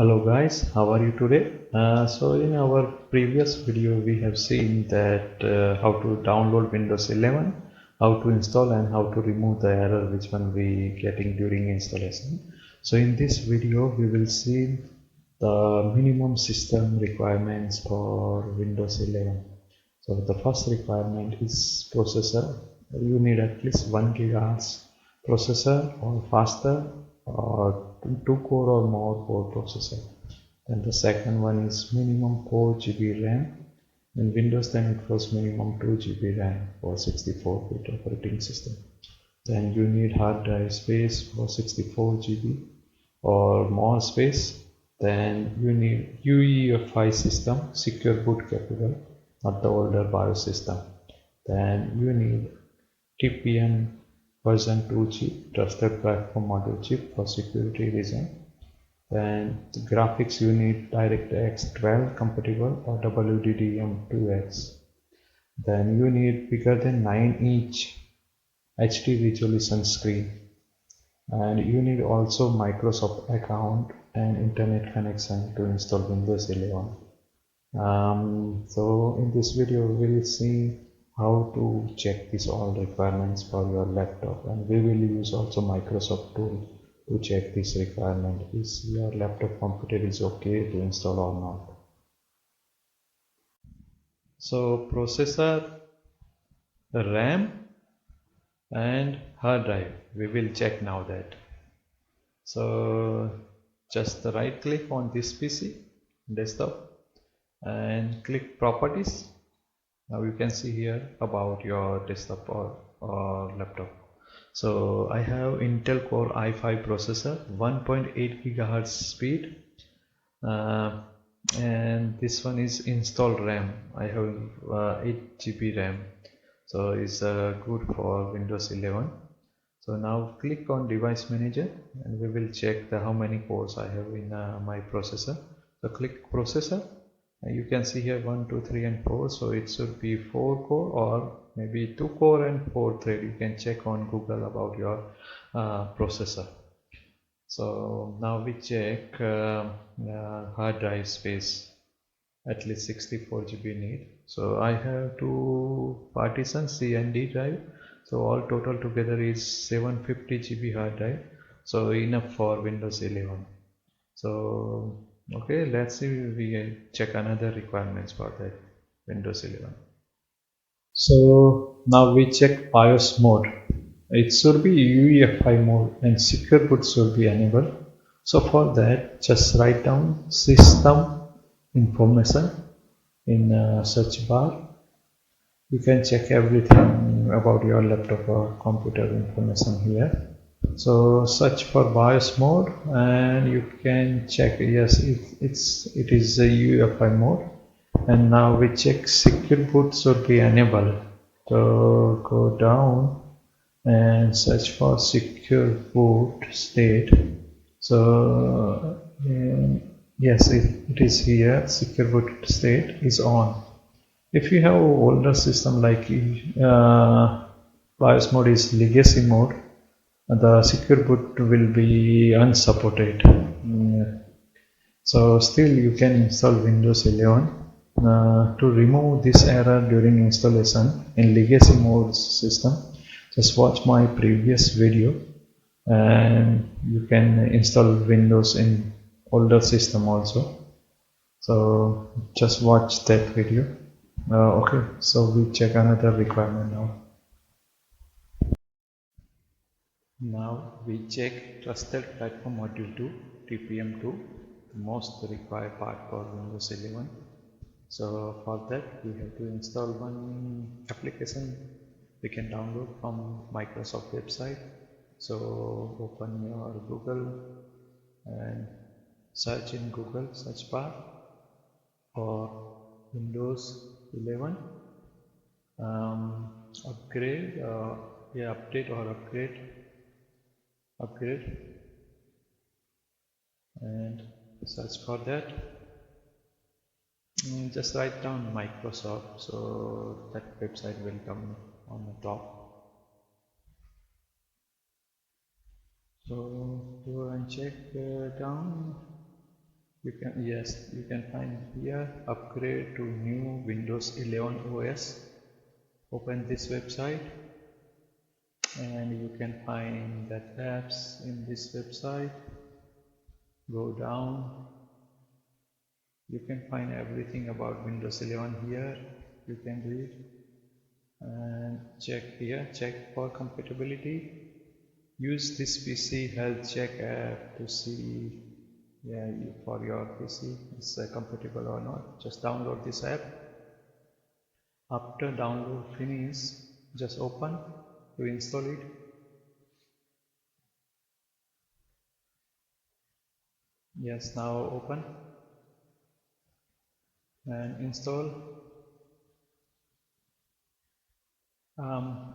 Hello guys, how are you today? So in our previous video we have seen that how to download Windows 11, how to install and how to remove the error which one we getting during installation. So in this video we will see the minimum system requirements for Windows 11. So the first requirement is processor. You need at least 1 GHz processor or faster, or 2 core or more core processor. Then the second one is minimum 4 GB RAM. In Windows then it was minimum 2 GB RAM for 64-bit operating system. Then you need hard drive space for 64 GB or more space. Then you need UEFI system, secure boot capable, not the older BIOS system. Then you need TPM version 2 chip, trusted platform module chip for security reason. Then the graphics you need DirectX 12 compatible or WDDM2X. Then you need bigger than 9-inch HD resolution screen. And you need also Microsoft account and internet connection to install Windows 11. So in this video we will see how to check these all requirements for your laptop, and we will use also Microsoft tool to check this requirement. Is your laptop computer is okay to install or not? So processor, RAM and hard drive, we will check now that. So just right click on this PC desktop and click properties. Now you can see here about your desktop or laptop. So I have Intel Core i5 processor, 1.8 GHz speed, and this one is installed RAM. I have 8 GB RAM, so it's good for Windows 11. So now click on device manager and we will check how many cores I have in my processor. So click processor. You can see here 1, 2, 3 and 4, so it should be 4 core or maybe 2 core and 4 thread. You can check on Google about your processor. So now we check hard drive space, at least 64 GB need. So I have 2 partitions, C and D drive, so all total together is 750 GB hard drive, so enough for Windows 11. So okay, let's see, we check another requirements for that Windows 11. So now we check BIOS mode. It should be UEFI mode and secure boot should be enabled. So for that, just write down system information in search bar. You can check everything about your laptop or computer information here. So search for BIOS mode and you can check, yes, it is a UEFI mode. And now we check secure boot should be enabled. So go down and search for secure boot state. So yes, it is here, secure boot state is on. If you have older system like BIOS mode is legacy mode, the secure boot will be unsupported. So still you can install Windows 11. To remove this error during installation in legacy mode system, just watch my previous video and you can install Windows in older system also. So just watch that video. Okay, so we check another requirement now. Now we check Trusted Platform Module 2, TPM2, the most required part for Windows 11. So for that we have to install one application we can download from Microsoft website. So open your Google and search in Google search bar for Windows 11 upgrade, update or upgrade, and search for that. Just write down Microsoft, so that website will come on the top. So go and check down You can find here upgrade to new Windows 11 OS. Open this website and you can find that apps in this website. Go down, you can find everything about Windows 11 here. You can read and check here, check for compatibility. Use this PC health check app to see for your PC is compatible or not. Just download this app. After download finish, just open to install it. Yes, now open and install.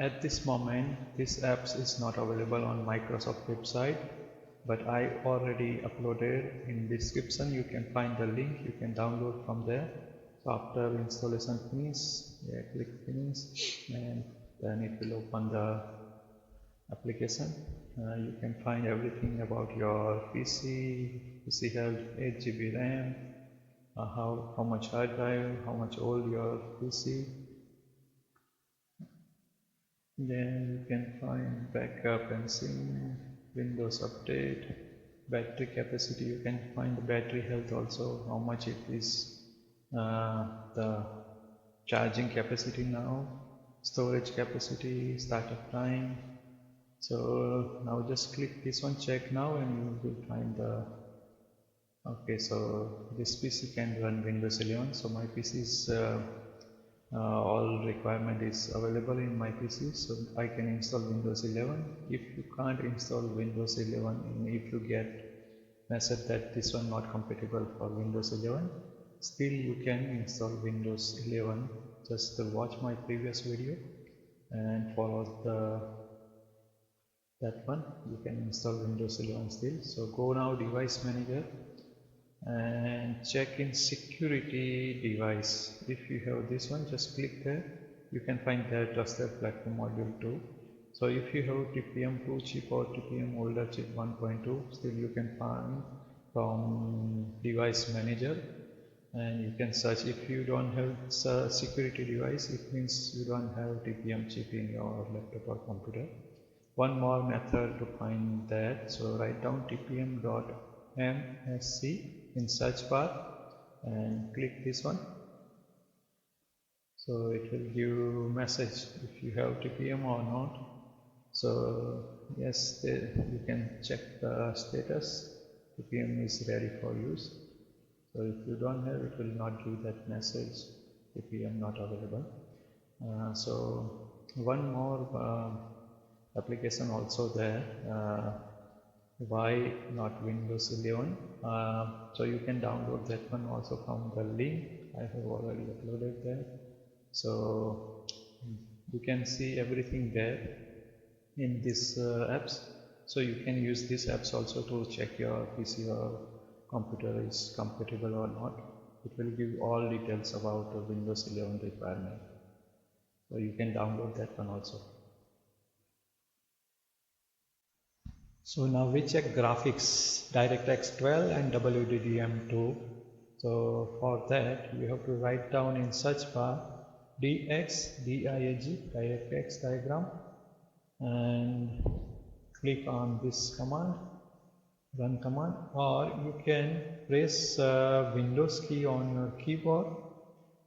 At this moment, this apps is not available on Microsoft website, but I already uploaded in description. You can find the link. You can download from there. So after installation finish, click finish, and then it will open the application. You can find everything about your PC health, 8 GB RAM, how much hard drive, how much old your PC. Then you can find backup and sync, Windows update, battery capacity. You can find the battery health also, how much it is, the charging capacity now, storage capacity, startup time. So now just click this one, check now, and you will find the okay. So this PC can run Windows 11. So my PC is all requirement is available in my PC, so I can install Windows 11. If you can't install Windows 11, if you get message that this one not compatible for Windows 11, still you can install Windows 11. Just watch my previous video and follow that one. You can install Windows 11 still. So go now device manager and check in security device. If you have this one, just click there. You can find there trusted platform module 2. So if you have TPM 2 chip or TPM older chip 1.2, still you can find from device manager, and you can search. If you don't have security device, it means you don't have TPM chip in your laptop or computer. One more method to find that, so write down tpm.msc in search bar and click this one. So it will give message if you have TPM or not. So yes, you can check the status. TPM is ready for use. So if you don't have, it will not give that message, TPM not available. So one more application also there. Why not Windows 11? So you can download that one also from the link I have already uploaded there. So you can see everything there in this apps. So you can use these apps also to check your PC or computer is compatible or not. It will give all details about the Windows 11 requirement. So you can download that one also. So now we check graphics, DirectX 12 and WDDM2. So for that you have to write down in search bar DX, DIAG, DirectX diagram, and click on this command, run command, or you can press Windows key on your keyboard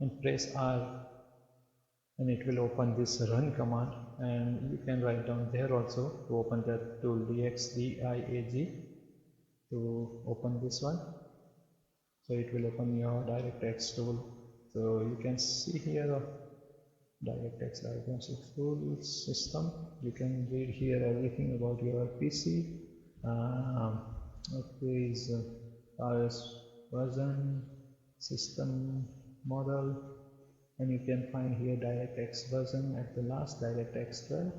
and press R, and it will open this run command, and you can write down there also to open that tool DXDIAG to open this one. So it will open your DirectX tool. So you can see here DirectX diagnostics tool system. You can read here everything about your PC. Okay, is BIOS version, system model, and you can find here DirectX version at the last, DirectX 12.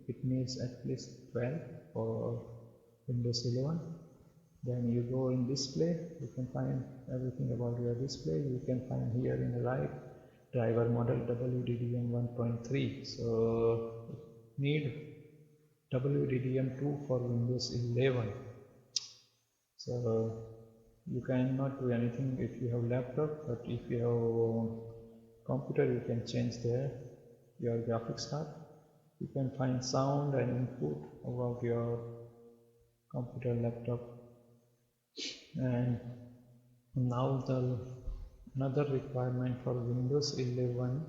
It needs at least 12 for Windows 11. Then you go in display, you can find everything about your display. You can find here in the right driver model WDDM 1.3. So need WDDM 2 for Windows 11. So You cannot do anything if you have laptop, but if you have computer, you can change there your graphics card. You can find sound and input about your computer, laptop. And now another requirement for Windows 11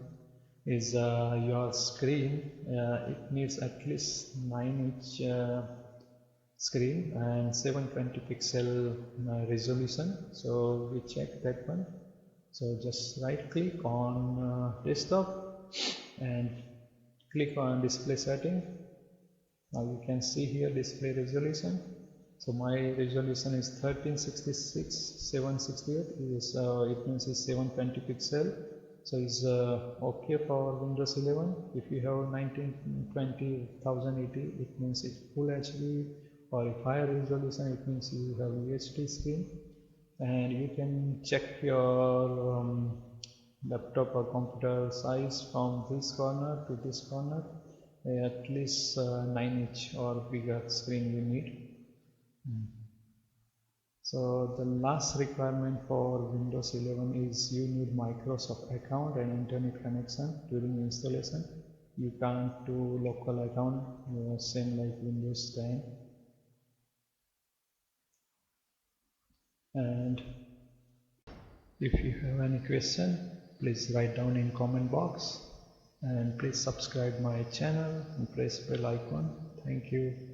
is your screen. It needs at least 9-inch screen and 720 pixel resolution. So we check that one. So just right click on desktop and click on display setting. Now you can see here display resolution. So my resolution is 1366 768 is it means it's 720 pixel. So it's okay for Windows 11. If you have 1920 1080, it means it's full HD, or if higher resolution, it means you have UHD screen. And you can check your laptop or computer size from this corner to this corner. At least 9-inch or bigger screen you need. So the last requirement for Windows 11 is you need Microsoft account and internet connection during installation. You can't do local account, same like Windows 10. And if you have any question, please write down in comment box, and please subscribe my channel and press bell icon. Thank you.